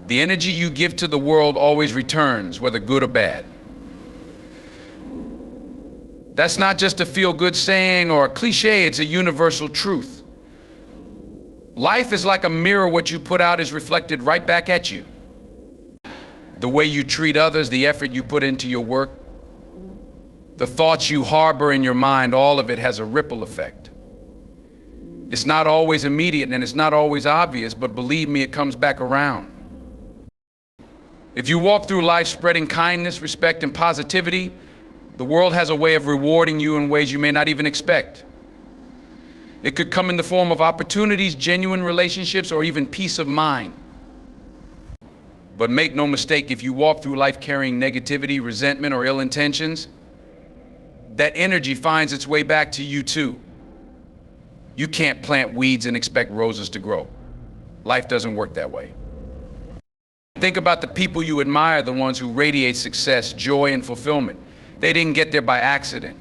The energy you give to the world always returns, whether good or bad. That's not just a feel-good saying or a cliche, it's a universal truth. Life is like a mirror. What you put out is reflected right back at you. The way you treat others, the effort you put into your work, the thoughts you harbor in your mind, all of it has a ripple effect. It's not always immediate and it's not always obvious, but believe me, it comes back around. If you walk through life spreading kindness, respect, and positivity, the world has a way of rewarding you in ways you may not even expect. It could come in the form of opportunities, genuine relationships, or even peace of mind. But make no mistake, if you walk through life carrying negativity, resentment, or ill intentions, that energy finds its way back to you too. You can't plant weeds and expect roses to grow. Life doesn't work that way. Think about the people you admire, the ones who radiate success, joy, and fulfillment. They didn't get there by accident.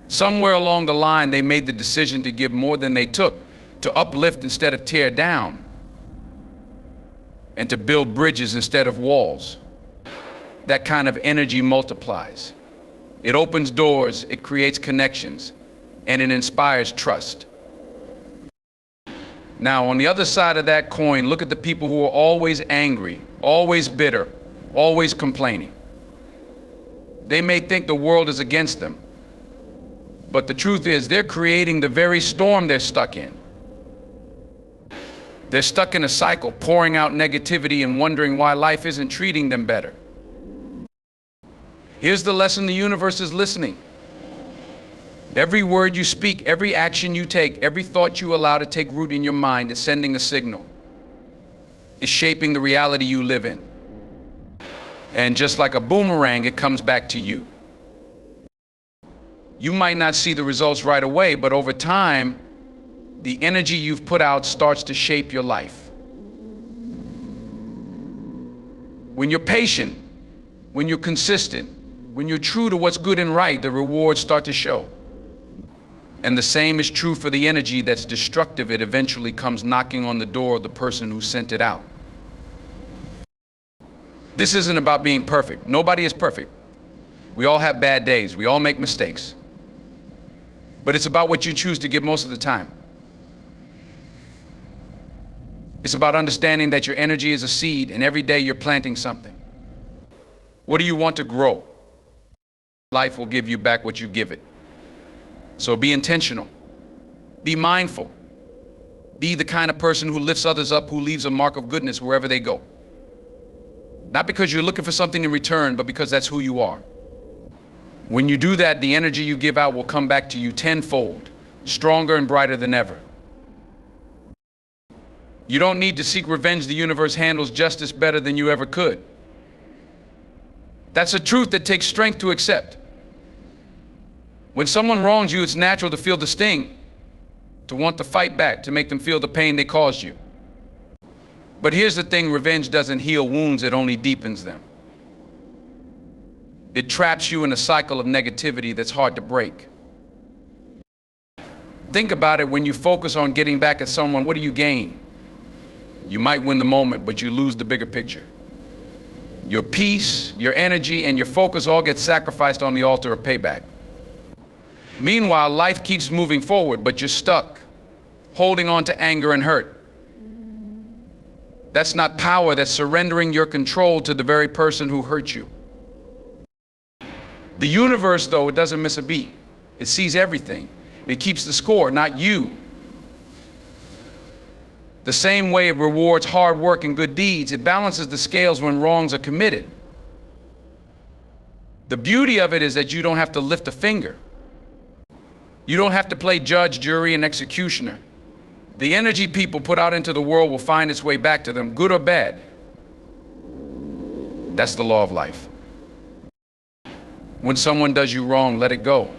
Somewhere along the line, they made the decision to give more than they took, to uplift instead of tear down, and to build bridges instead of walls. That kind of energy multiplies. It opens doors, it creates connections, and it inspires trust. Now, on the other side of that coin, look at the people who are always angry, always bitter, always complaining. They may think the world is against them, but the truth is they're creating the very storm they're stuck in. They're stuck in a cycle, pouring out negativity and wondering why life isn't treating them better. Here's the lesson: the universe is listening. Every word you speak, every action you take, every thought you allow to take root in your mind is sending a signal. It's shaping the reality you live in. And just like a boomerang, it comes back to you. You might not see the results right away, but over time, the energy you've put out starts to shape your life. When you're patient, when you're consistent, when you're true to what's good and right, the rewards start to show. And the same is true for the energy that's destructive. It eventually comes knocking on the door of the person who sent it out. This isn't about being perfect. Nobody is perfect. We all have bad days. We all make mistakes. But it's about what you choose to give most of the time. It's about understanding that your energy is a seed and every day you're planting something. What do you want to grow? Life will give you back what you give it. So be intentional. Be mindful. Be the kind of person who lifts others up, who leaves a mark of goodness wherever they go. Not because you're looking for something in return, but because that's who you are. When you do that, the energy you give out will come back to you tenfold, stronger and brighter than ever. You don't need to seek revenge. The universe handles justice better than you ever could. That's a truth that takes strength to accept. When someone wrongs you, it's natural to feel the sting, to want to fight back, to make them feel the pain they caused you. But here's the thing: revenge doesn't heal wounds, it only deepens them. It traps you in a cycle of negativity that's hard to break. Think about it: when you focus on getting back at someone, what do you gain? You might win the moment, but you lose the bigger picture. Your peace, your energy, and your focus all get sacrificed on the altar of payback. Meanwhile, life keeps moving forward, but you're stuck, holding on to anger and hurt. That's not power, that's surrendering your control to the very person who hurt you. The universe, though, it doesn't miss a beat. It sees everything. It keeps the score, not you. The same way it rewards hard work and good deeds, it balances the scales when wrongs are committed. The beauty of it is that you don't have to lift a finger. You don't have to play judge, jury, and executioner. The energy people put out into the world will find its way back to them, good or bad. That's the law of life. When someone does you wrong, let it go.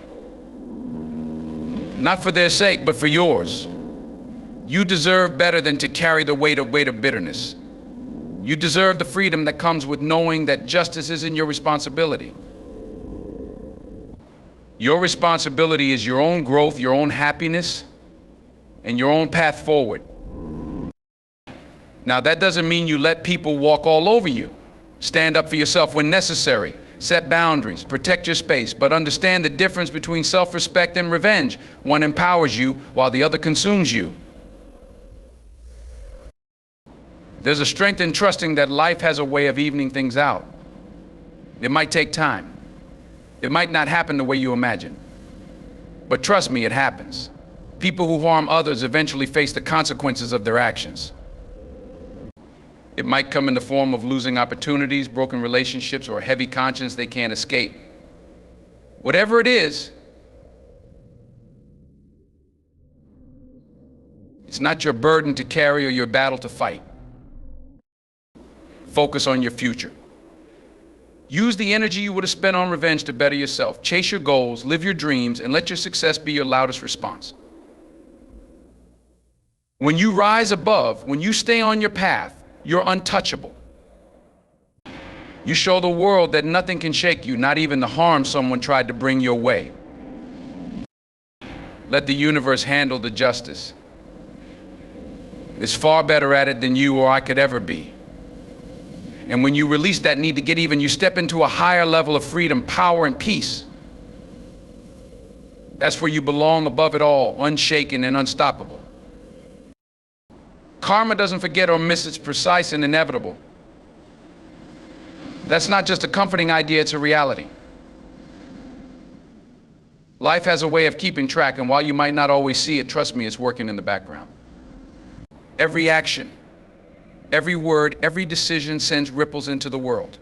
Not for their sake, but for yours. You deserve better than to carry the weight of bitterness. You deserve the freedom that comes with knowing that justice isn't your responsibility. Your responsibility is your own growth, your own happiness, and your own path forward. Now, that doesn't mean you let people walk all over you. Stand up for yourself when necessary. Set boundaries, protect your space, but understand the difference between self-respect and revenge. One empowers you while the other consumes you. There's a strength in trusting that life has a way of evening things out. It might take time. It might not happen the way you imagine. But trust me, it happens. People who harm others eventually face the consequences of their actions. It might come in the form of losing opportunities, broken relationships, or a heavy conscience they can't escape. Whatever it is, it's not your burden to carry or your battle to fight. Focus on your future. Use the energy you would have spent on revenge to better yourself. Chase your goals, live your dreams, and let your success be your loudest response. When you rise above, when you stay on your path, you're untouchable. You show the world that nothing can shake you, not even the harm someone tried to bring your way. Let the universe handle the justice. It's far better at it than you or I could ever be. And when you release that need to get even, you step into a higher level of freedom, power, and peace. That's where you belong above it all, unshaken and unstoppable. Karma doesn't forget or miss. It's precise and inevitable. That's not just a comforting idea, it's a reality. Life has a way of keeping track, and while you might not always see it, trust me, it's working in the background. Every action, every word, every decision sends ripples into the world.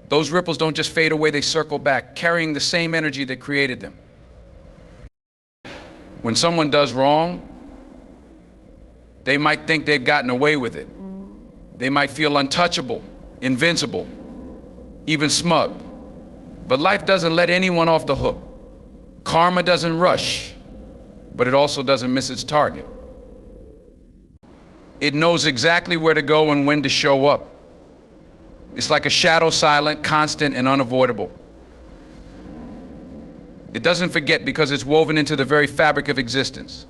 Those ripples don't just fade away, they circle back, carrying the same energy that created them. When someone does wrong, they might think they've gotten away with it. They might feel untouchable, invincible, even smug. But life doesn't let anyone off the hook. Karma doesn't rush, but it also doesn't miss its target. It knows exactly where to go and when to show up. It's like a shadow, silent, constant, and unavoidable. It doesn't forget because it's woven into the very fabric of existence.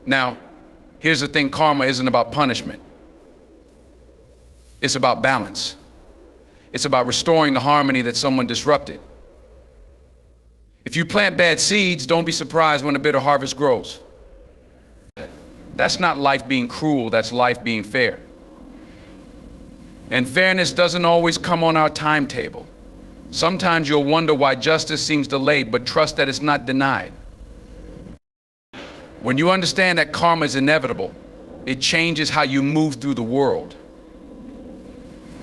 Now, here's the thing, karma isn't about punishment. It's about balance. It's about restoring the harmony that someone disrupted. If you plant bad seeds, don't be surprised when a bitter harvest grows. That's not life being cruel, that's life being fair. And fairness doesn't always come on our timetable. Sometimes you'll wonder why justice seems delayed, but trust that it's not denied. When you understand that karma is inevitable, it changes how you move through the world.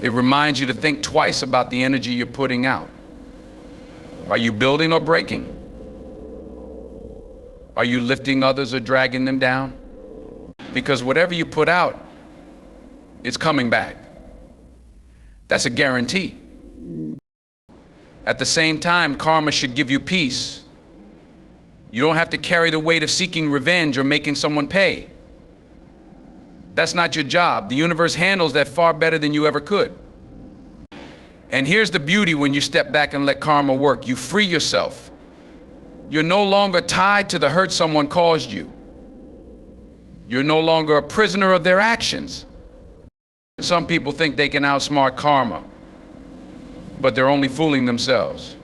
It reminds you to think twice about the energy you're putting out. Are you building or breaking? Are you lifting others or dragging them down? Because whatever you put out, it's coming back. That's a guarantee. At the same time, karma should give you peace. You don't have to carry the weight of seeking revenge or making someone pay. That's not your job. The universe handles that far better than you ever could. And here's the beauty when you step back and let karma work. You free yourself. You're no longer tied to the hurt someone caused you. You're no longer a prisoner of their actions. Some people think they can outsmart karma, but they're only fooling themselves.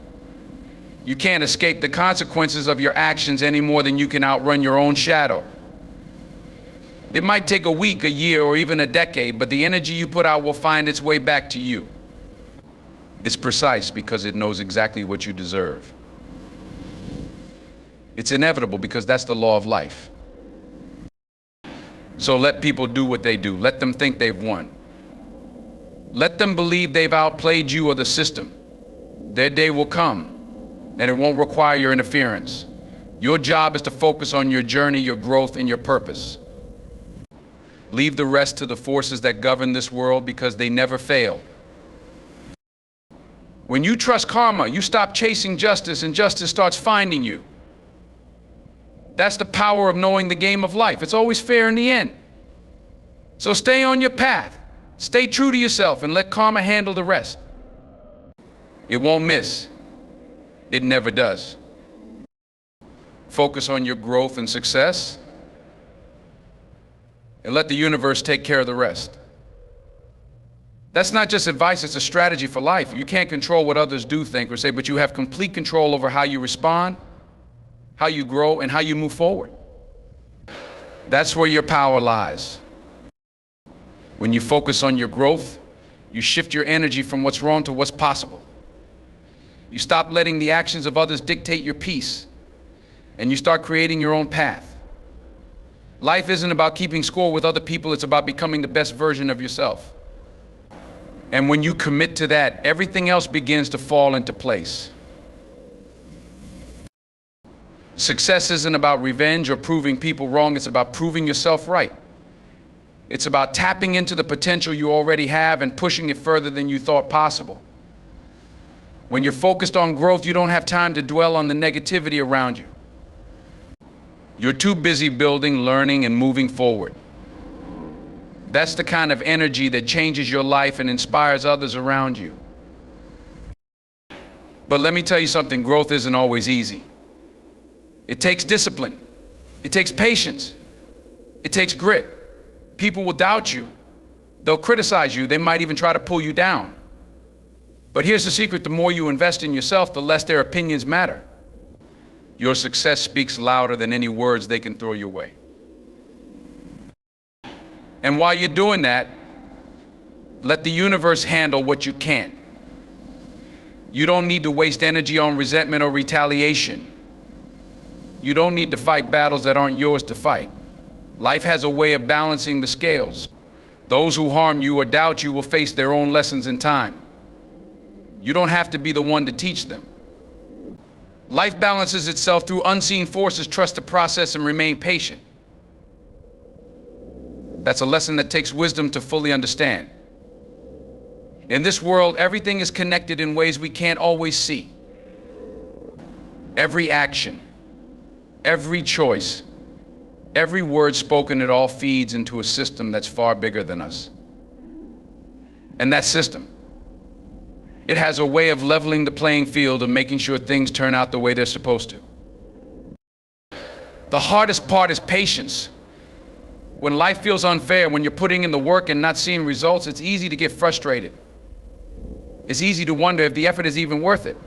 You can't escape the consequences of your actions any more than you can outrun your own shadow. It might take a week, a year, or even a decade, but the energy you put out will find its way back to you. It's precise because it knows exactly what you deserve. It's inevitable because that's the law of life. So let people do what they do. Let them think they've won. Let them believe they've outplayed you or the system. Their day will come, and it won't require your interference. Your job is to focus on your journey, your growth, and your purpose. Leave the rest to the forces that govern this world because they never fail. When you trust karma, you stop chasing justice and justice starts finding you. That's the power of knowing the game of life. It's always fair in the end. So stay on your path. Stay true to yourself and let karma handle the rest. It won't miss. It never does. Focus on your growth and success, and let the universe take care of the rest. That's not just advice, it's a strategy for life. You can't control what others do, think, or say, but you have complete control over how you respond, how you grow, and how you move forward. That's where your power lies. When you focus on your growth, you shift your energy from what's wrong to what's possible. You stop letting the actions of others dictate your peace, and you start creating your own path. Life isn't about keeping score with other people, it's about becoming the best version of yourself. And when you commit to that, everything else begins to fall into place. Success isn't about revenge or proving people wrong, it's about proving yourself right. It's about tapping into the potential you already have and pushing it further than you thought possible. When you're focused on growth, you don't have time to dwell on the negativity around you. You're too busy building, learning, and moving forward. That's the kind of energy that changes your life and inspires others around you. But let me tell you something, growth isn't always easy. It takes discipline. It takes patience. It takes grit. People will doubt you. They'll criticize you. They might even try to pull you down. But here's the secret, the more you invest in yourself, the less their opinions matter. Your success speaks louder than any words they can throw your way. And while you're doing that, let the universe handle what you can't. You don't need to waste energy on resentment or retaliation. You don't need to fight battles that aren't yours to fight. Life has a way of balancing the scales. Those who harm you or doubt you will face their own lessons in time. You don't have to be the one to teach them. Life balances itself through unseen forces. Trust the process and remain patient. That's a lesson that takes wisdom to fully understand. In this world, everything is connected in ways we can't always see. Every action, every choice, every word spoken, it all feeds into a system that's far bigger than us. And that system, it has a way of leveling the playing field, of making sure things turn out the way they're supposed to. The hardest part is patience. When life feels unfair, when you're putting in the work and not seeing results, it's easy to get frustrated. It's easy to wonder if the effort is even worth it.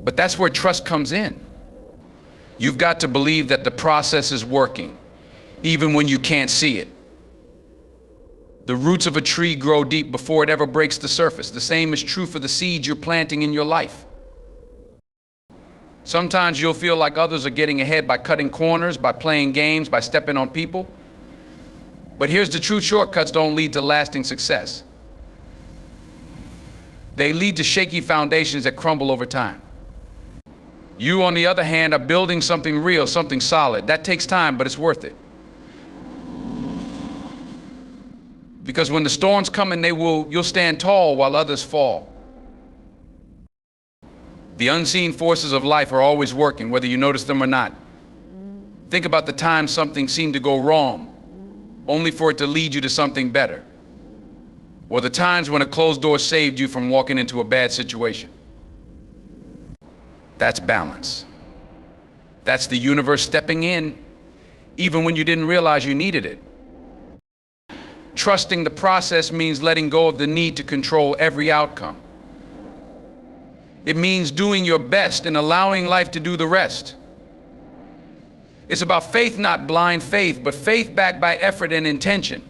But that's where trust comes in. You've got to believe that the process is working, even when you can't see it. The roots of a tree grow deep before it ever breaks the surface. The same is true for the seeds you're planting in your life. Sometimes you'll feel like others are getting ahead by cutting corners, by playing games, by stepping on people. But here's the truth, shortcuts don't lead to lasting success. They lead to shaky foundations that crumble over time. You, on the other hand, are building something real, something solid. That takes time, but it's worth it. Because when the storms come in, you'll stand tall while others fall. The unseen forces of life are always working, whether you notice them or not. Think about the time something seemed to go wrong, only for it to lead you to something better. Or the times when a closed door saved you from walking into a bad situation. That's balance. That's the universe stepping in, even when you didn't realize you needed it. Trusting the process means letting go of the need to control every outcome. It means doing your best and allowing life to do the rest. It's about faith, not blind faith, but faith backed by effort and intention.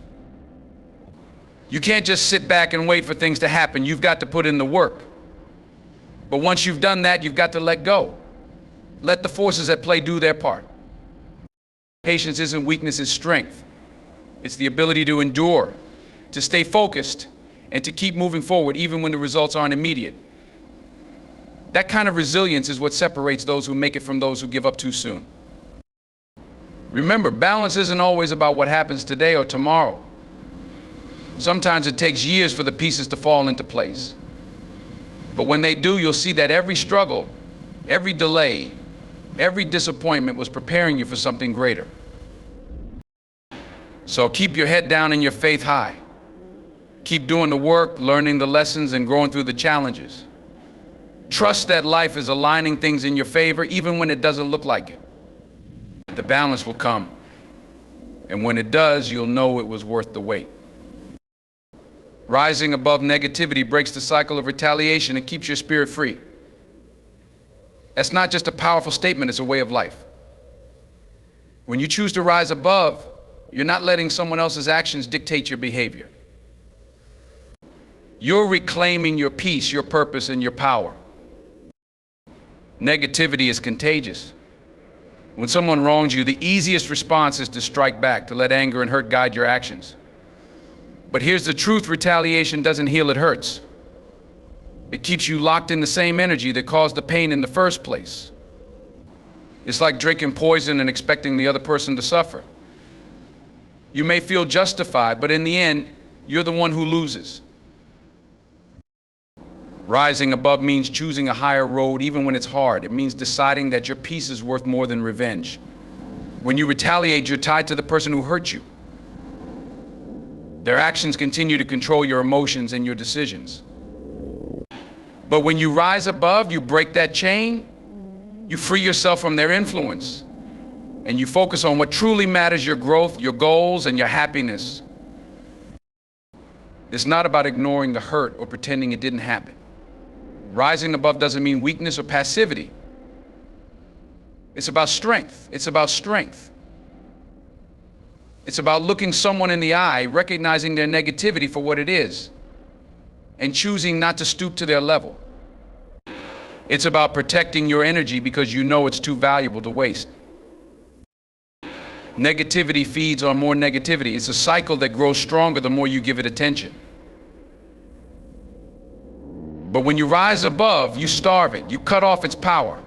You can't just sit back and wait for things to happen. You've got to put in the work. But once you've done that, you've got to let go. Let the forces at play do their part. Patience isn't weakness, it's strength. It's the ability to endure, to stay focused, and to keep moving forward even when the results aren't immediate. That kind of resilience is what separates those who make it from those who give up too soon. Remember, balance isn't always about what happens today or tomorrow. Sometimes it takes years for the pieces to fall into place. But when they do, you'll see that every struggle, every delay, every disappointment was preparing you for something greater. So keep your head down and your faith high. Keep doing the work, learning the lessons, and growing through the challenges. Trust that life is aligning things in your favor, even when it doesn't look like it. The balance will come, And when it does, you'll know it was worth the wait. Rising above negativity breaks the cycle of retaliation and keeps your spirit free. That's not just a powerful statement, it's a way of life. When you choose to rise above, you're not letting someone else's actions dictate your behavior. You're reclaiming your peace, your purpose, and your power. Negativity is contagious. When someone wrongs you, the easiest response is to strike back, to let anger and hurt guide your actions. But here's the truth: retaliation doesn't heal, it hurts. It keeps you locked in the same energy that caused the pain in the first place. It's like drinking poison and expecting the other person to suffer. You may feel justified, but in the end, you're the one who loses. Rising above means choosing a higher road even when it's hard. It means deciding that your peace is worth more than revenge. When you retaliate, you're tied to the person who hurt you. Their actions continue to control your emotions and your decisions. But when you rise above, you break that chain, you free yourself from their influence, and you focus on what truly matters: your growth, your goals, and your happiness. It's not about ignoring the hurt or pretending it didn't happen. Rising above doesn't mean weakness or passivity. It's about strength. It's about strength. It's about looking someone in the eye, recognizing their negativity for what it is, and choosing not to stoop to their level. It's about protecting your energy because you know it's too valuable to waste. Negativity feeds on more negativity. It's a cycle that grows stronger the more you give it attention. But when you rise above, you starve it. You cut off its power.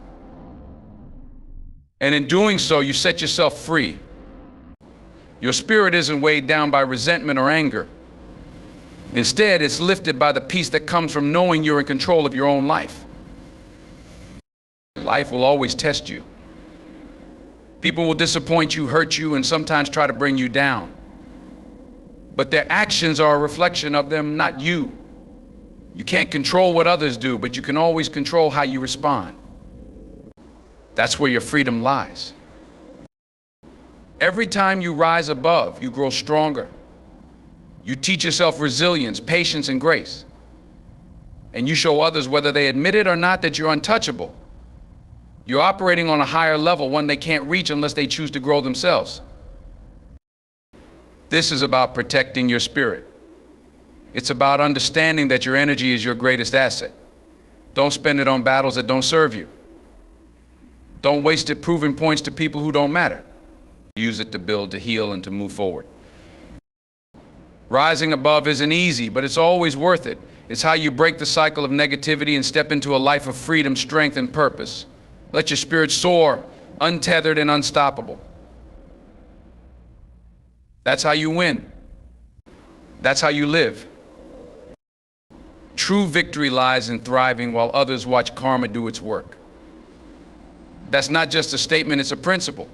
And in doing so, you set yourself free. Your spirit isn't weighed down by resentment or anger. Instead, it's lifted by the peace that comes from knowing you're in control of your own life. Life will always test you. People will disappoint you, hurt you, and sometimes try to bring you down. But their actions are a reflection of them, not you. You can't control what others do, but you can always control how you respond. That's where your freedom lies. Every time you rise above, you grow stronger. You teach yourself resilience, patience, and grace. And you show others, whether they admit it or not, that you're untouchable. You're operating on a higher level, one they can't reach unless they choose to grow themselves. This is about protecting your spirit. It's about understanding that your energy is your greatest asset. Don't spend it on battles that don't serve you. Don't waste it proving points to people who don't matter. Use it to build, to heal, and to move forward. Rising above isn't easy, but it's always worth it. It's how you break the cycle of negativity and step into a life of freedom, strength, and purpose. Let your spirit soar, untethered and unstoppable. That's how you win. That's how you live. True victory lies in thriving while others watch karma do its work. That's not just a statement, it's a principle.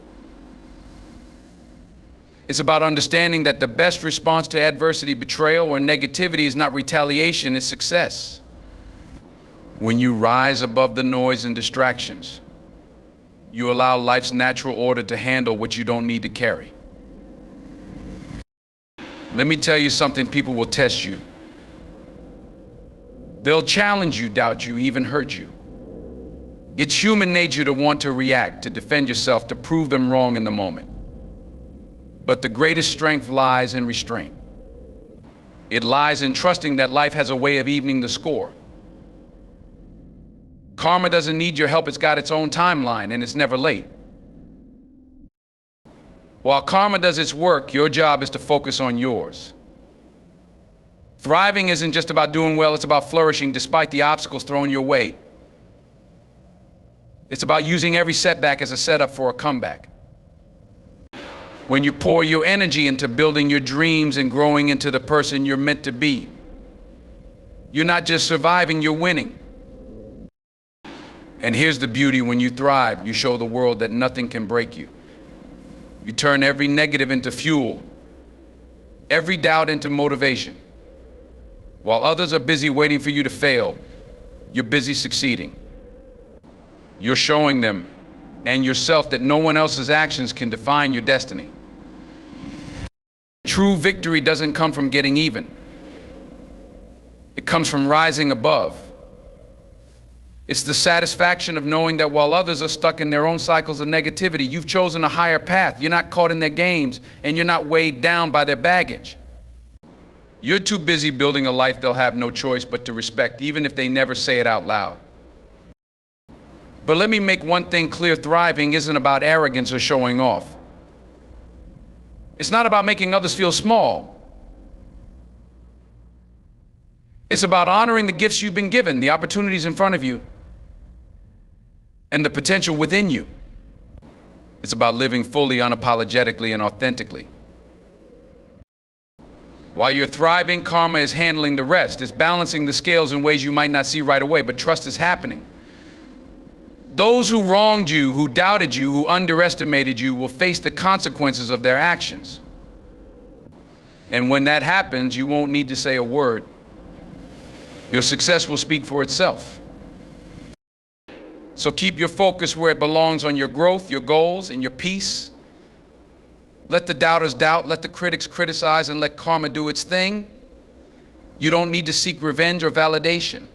It's about understanding that the best response to adversity, betrayal, or negativity is not retaliation, it's success. When you rise above the noise and distractions, you allow life's natural order to handle what you don't need to carry. Let me tell you something: people will test you. They'll challenge you, doubt you, even hurt you. It's human nature to want to react, to defend yourself, to prove them wrong in the moment. But the greatest strength lies in restraint. It lies in trusting that life has a way of evening the score. Karma doesn't need your help, it's got its own timeline, and it's never late. While karma does its work, your job is to focus on yours. Thriving isn't just about doing well, it's about flourishing despite the obstacles thrown your way. It's about using every setback as a setup for a comeback. When you pour your energy into building your dreams and growing into the person you're meant to be, you're not just surviving, you're winning. And here's the beauty: when you thrive, you show the world that nothing can break you. You turn every negative into fuel, every doubt into motivation. While others are busy waiting for you to fail, you're busy succeeding. You're showing them and yourself that no one else's actions can define your destiny. True victory doesn't come from getting even. It comes from rising above. It's the satisfaction of knowing that while others are stuck in their own cycles of negativity, you've chosen a higher path. You're not caught in their games, and you're not weighed down by their baggage. You're too busy building a life they'll have no choice but to respect, even if they never say it out loud. But let me make one thing clear: thriving isn't about arrogance or showing off. It's not about making others feel small. It's about honoring the gifts you've been given, the opportunities in front of you, and the potential within you. It's about living fully, unapologetically, and authentically. While you're thriving, karma is handling the rest. It's balancing the scales in ways you might not see right away, but trust is happening. Those who wronged you, who doubted you, who underestimated you, will face the consequences of their actions. And when that happens, you won't need to say a word. Your success will speak for itself. So keep your focus where it belongs, on your growth, your goals, and your peace. Let the doubters doubt, let the critics criticize, and let karma do its thing. You don't need to seek revenge or validation.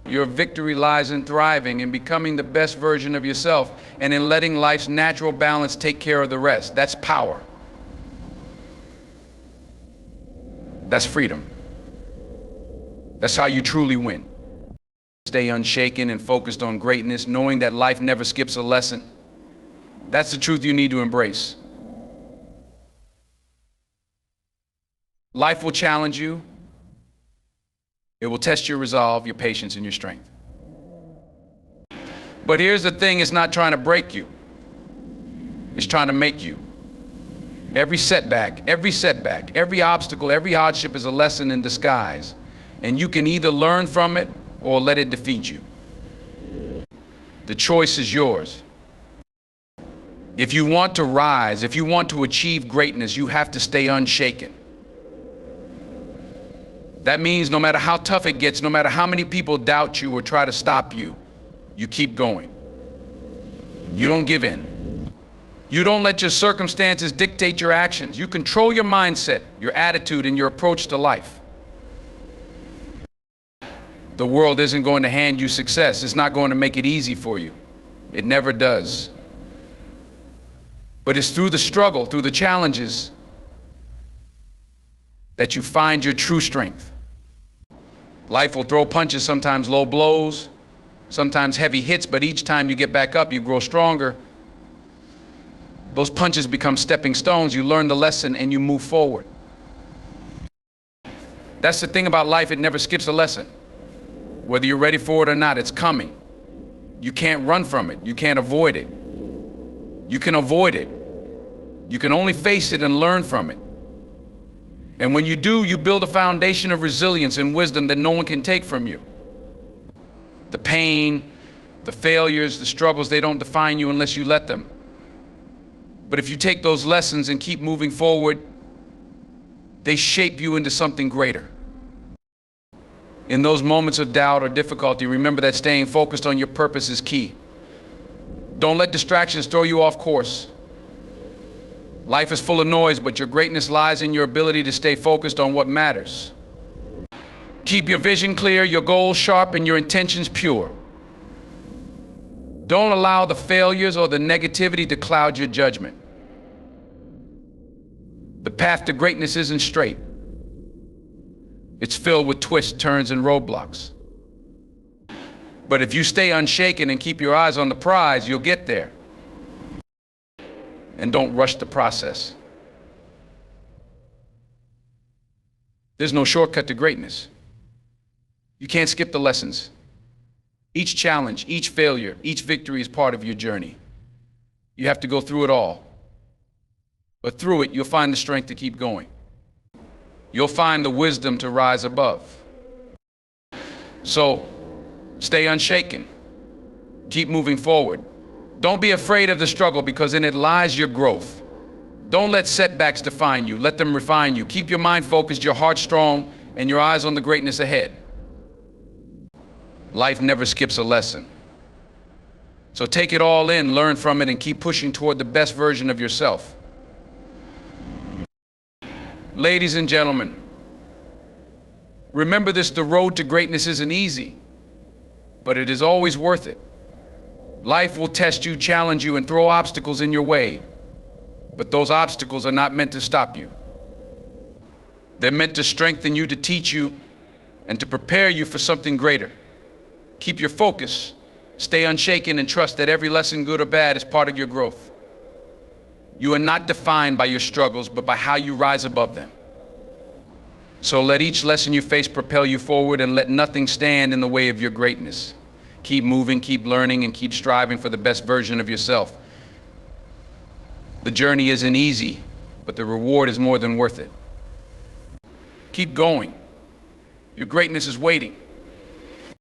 Your victory lies in thriving and becoming the best version of yourself, and in letting life's natural balance take care of the rest. That's power. That's freedom. That's how you truly win. Stay unshaken and focused on greatness, knowing that life never skips a lesson. That's the truth you need to embrace. Life will challenge you. It will test your resolve, your patience, and your strength. But here's the thing: it's not trying to break you. It's trying to make you. Every setback, every obstacle, every hardship is a lesson in disguise. And you can either learn from it or let it defeat you. The choice is yours. If you want to rise, if you want to achieve greatness, you have to stay unshaken. That means no matter how tough it gets, no matter how many people doubt you or try to stop you, you keep going. You don't give in. You don't let your circumstances dictate your actions. You control your mindset, your attitude, and your approach to life. The world isn't going to hand you success. It's not going to make it easy for you. It never does. But it's through the struggle, through the challenges, that you find your true strength. Life will throw punches, sometimes low blows, sometimes heavy hits, but each time you get back up, you grow stronger. Those punches become stepping stones. You learn the lesson and you move forward. That's the thing about life: it never skips a lesson. Whether you're ready for it or not, it's coming. You can't run from it. You can't avoid it. You can avoid it. You can only face it and learn from it. And when you do, you build a foundation of resilience and wisdom that no one can take from you. The pain, the failures, the struggles, they don't define you unless you let them. But if you take those lessons and keep moving forward, they shape you into something greater. In those moments of doubt or difficulty, remember that staying focused on your purpose is key. Don't let distractions throw you off course. Life is full of noise, but your greatness lies in your ability to stay focused on what matters. Keep your vision clear, your goals sharp, and your intentions pure. Don't allow the failures or the negativity to cloud your judgment. The path to greatness isn't straight. It's filled with twists, turns, and roadblocks. But if you stay unshaken and keep your eyes on the prize, you'll get there. And don't rush the process. There's no shortcut to greatness. You can't skip the lessons. Each challenge, each failure, each victory is part of your journey. You have to go through it all. But through it, you'll find the strength to keep going. You'll find the wisdom to rise above. So, stay unshaken. Keep moving forward. Don't be afraid of the struggle, because in it lies your growth. Don't let setbacks define you. Let them refine you. Keep your mind focused, your heart strong, and your eyes on the greatness ahead. Life never skips a lesson. So take it all in, learn from it, and keep pushing toward the best version of yourself. Ladies and gentlemen, remember this: the road to greatness isn't easy, but it is always worth it. Life will test you, challenge you, and throw obstacles in your way. But those obstacles are not meant to stop you. They're meant to strengthen you, to teach you, and to prepare you for something greater. Keep your focus, stay unshaken, and trust that every lesson, good or bad, is part of your growth. You are not defined by your struggles, but by how you rise above them. So let each lesson you face propel you forward, and let nothing stand in the way of your greatness. Keep moving, keep learning, and keep striving for the best version of yourself. The journey isn't easy, but the reward is more than worth it. Keep going. Your greatness is waiting.